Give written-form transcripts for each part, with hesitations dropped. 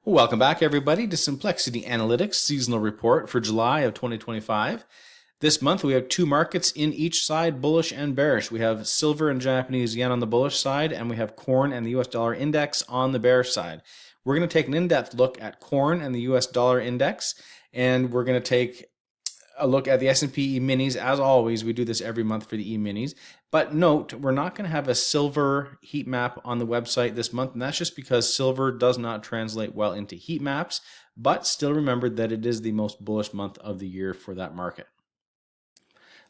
Welcome back, everybody, to Simplexity Analytics seasonal report for July of 2025. This month, we have two markets in each side, bullish and bearish. We have silver and Japanese yen on the bullish side, and we have corn and the US dollar index on the bearish side. We're going to take an in-depth look at corn and the US dollar index, and we're going to take a look at the S&P E-minis. As always, we do this every month for the E-minis. But note, we're not going to have a silver heat map on the website this month, and that's just because silver does not translate well into heat maps, but still remember that it is the most bullish month of the year for that market.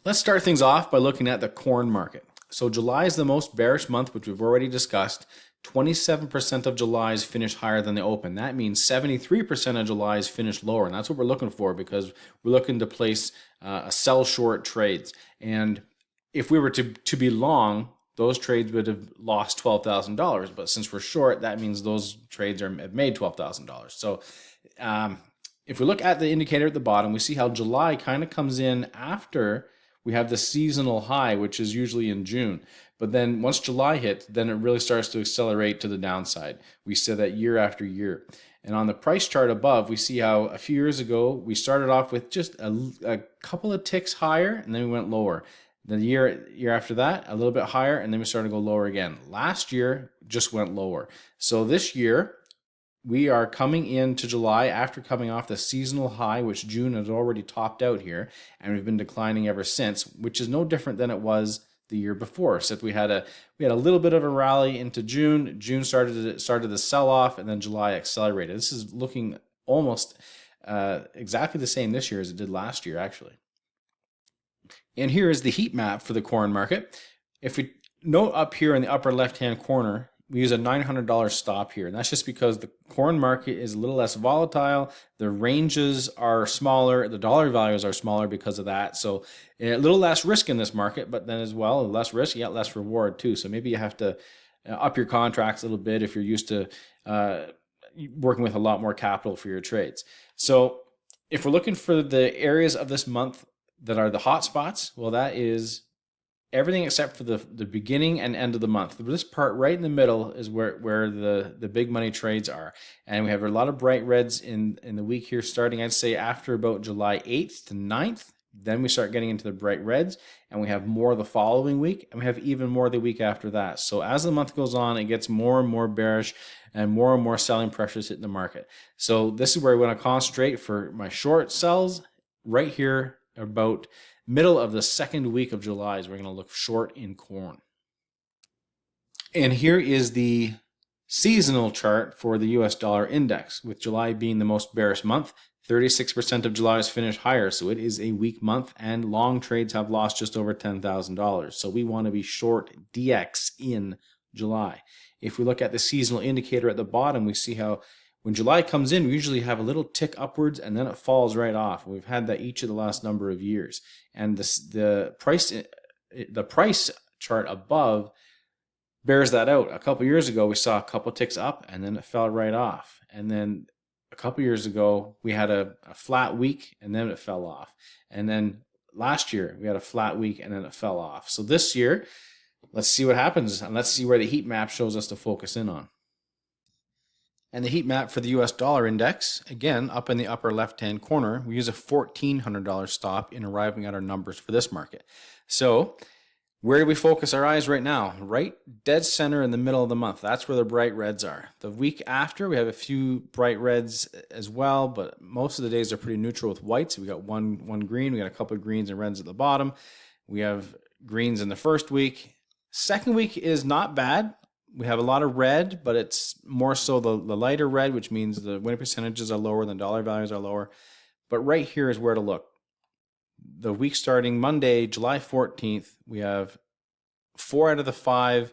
Let's start things off by looking at the corn market. So July is the most bearish month, which we've already discussed. 27% of July's finished higher than the open. That means 73% of July's finished lower, and that's what we're looking for because we're looking to place a sell short trades. And if we were to be long, those trades would have lost $12,000. But since we're short, that means those trades have made $12,000. So if we look at the indicator at the bottom, we see how July kind of comes in after we have the seasonal high, which is usually in June. But then once July hits, then it really starts to accelerate to the downside. We see that year after year. And on the price chart above, we see how a few years ago, we started off with just a couple of ticks higher, and then we went lower. The year after that, a little bit higher, and then we started to go lower again. Last year, just went lower. So this year, we are coming into July after coming off the seasonal high, which June has already topped out here, and we've been declining ever since, which is no different than it was the year before. So we had a little bit of a rally into June. June started the sell off, and then July accelerated. This is looking almost exactly the same this year as it did last year, actually. And here is the heat map for the corn market. If we note up here in the upper left-hand corner, we use a $900 stop here, and that's just because the corn market is a little less volatile. The ranges are smaller. The dollar values are smaller because of that. So a little less risk in this market, but then as well, less risk, yet less reward too. So maybe you have to up your contracts a little bit if you're used to working with a lot more capital for your trades. So if we're looking for the areas of this month that are the hot spots, well, that is everything except for the beginning and end of the month. This part right in the middle is where the big money trades are. And we have a lot of bright reds in the week here starting, I'd say, after about July 8th to 9th. Then we start getting into the bright reds, and we have more the following week, and we have even more the week after that. So as the month goes on, it gets more and more bearish and more selling pressures hitting the market. So this is where we want to concentrate for my short sells right here about middle of the second week of July is we're going to look short in corn. And here is the seasonal chart for the US dollar index, with July being the most bearish month. 36% of July is finished higher, so it is a weak month, and long trades have lost just over $10,000. So we want to be short DX in July. If we look at the seasonal indicator at the bottom, we see how when July comes in, we usually have a little tick upwards and then it falls right off. We've had that each of the last number of years. And the price chart above bears that out. A couple years ago, we saw a couple ticks up and then it fell right off. And then a couple years ago, we had a flat week and then it fell off. And then last year, we had a flat week and then it fell off. So this year, let's see what happens, and let's see where the heat map shows us to focus in on. And the heat map for the US dollar index, again, up in the upper left-hand corner, we use a $1,400 stop in arriving at our numbers for this market. So where do we focus our eyes right now? Right dead center in the middle of the month. That's where the bright reds are. The week after, we have a few bright reds as well, but most of the days are pretty neutral with whites. We got one green, we got a couple of greens and reds at the bottom. We have greens in the first week. Second week is not bad. We have a lot of red, but it's more so the lighter red, which means the winning percentages are lower, the dollar values are lower. But right here is where to look. The week starting Monday, July 14th, we have 4 out of the 5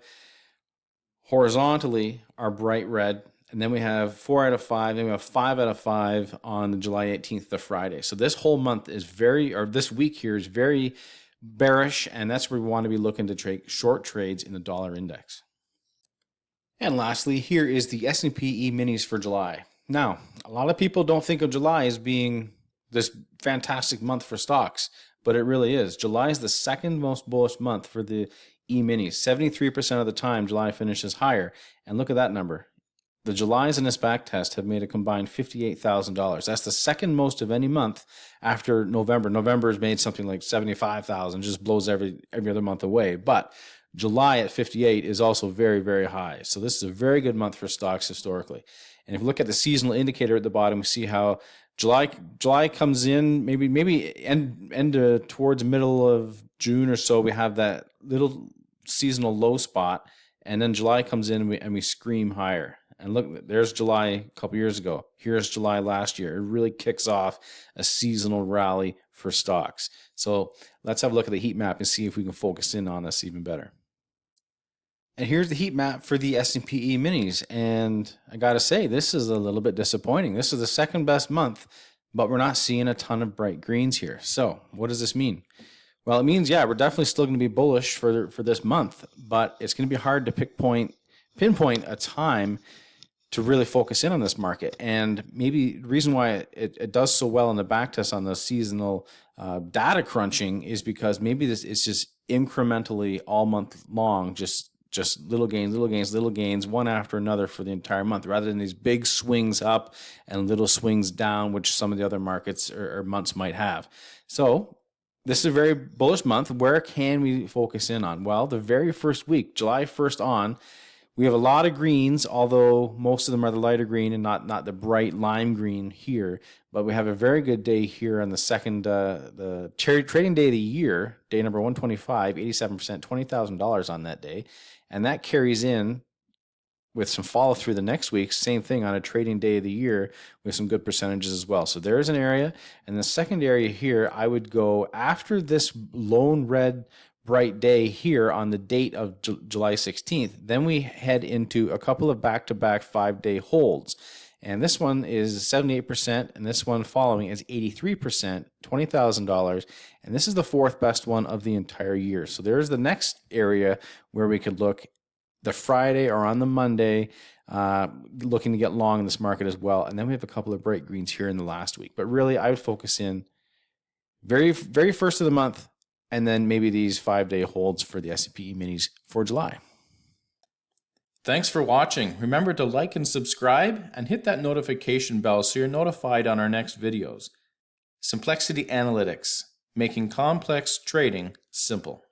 horizontally are bright red. And then we have 4 out of 5, then we have 5 out of 5 on July 18th, the Friday. So this whole month is this week here is very bearish, and that's where we want to be looking to trade short trades in the dollar index. And lastly, here is the S&P E-minis for July. Now, a lot of people don't think of July as being this fantastic month for stocks, but it really is. July is the second most bullish month for the E-minis. 73% of the time, July finishes higher. And look at that number. The Julys in this back test have made a combined $58,000. That's the second most of any month after November. November has made something like $75,000, just blows every other month away. But July at 58 is also very, very high. So this is a very good month for stocks historically. And if you look at the seasonal indicator at the bottom, we see how July comes in maybe end towards middle of June or so. We have that little seasonal low spot, and then July comes in and we scream higher. And look, there's July a couple years ago. Here's July last year. It really kicks off a seasonal rally for stocks. So let's have a look at the heat map and see if we can focus in on this even better. And here's the heat map for the S&P E-minis. And I got to say, this is a little bit disappointing. This is the second best month, but we're not seeing a ton of bright greens here. So what does this mean? Well, it means, yeah, we're definitely still going to be bullish for this month, but it's going to be hard to pinpoint a time to really focus in on this market. And maybe the reason why it does so well in the backtest on the seasonal data crunching is because maybe it's just incrementally all month long, just little gains, one after another for the entire month, rather than these big swings up and little swings down, which some of the other markets or months might have. So this is a very bullish month. Where can we focus in on? Well, the very first week, July 1st on, we have a lot of greens, although most of them are the lighter green and not the bright lime green here. But we have a very good day here on the second, the trading day of the year, day number 125, 87%, $20,000 on that day. And that carries in with some follow through the next week. Same thing on a trading day of the year with some good percentages as well. So there's an area. And the second area here, I would go after this lone red bright day here on the date of July 16th. Then we head into a couple of back-to-back 5-day holds. And this one is 78%, and this one following is 83%, $20,000. And this is the fourth best one of the entire year. So there's the next area where we could look the Friday or on the Monday, looking to get long in this market as well. And then we have a couple of bright greens here in the last week. But really, I would focus in very, very first of the month, and then maybe these 5-day holds for the S&P E-minis for July. Thanks for watching. Remember to like and subscribe and hit that notification bell so you're notified on our next videos. Simplexity Analytics, making complex trading simple.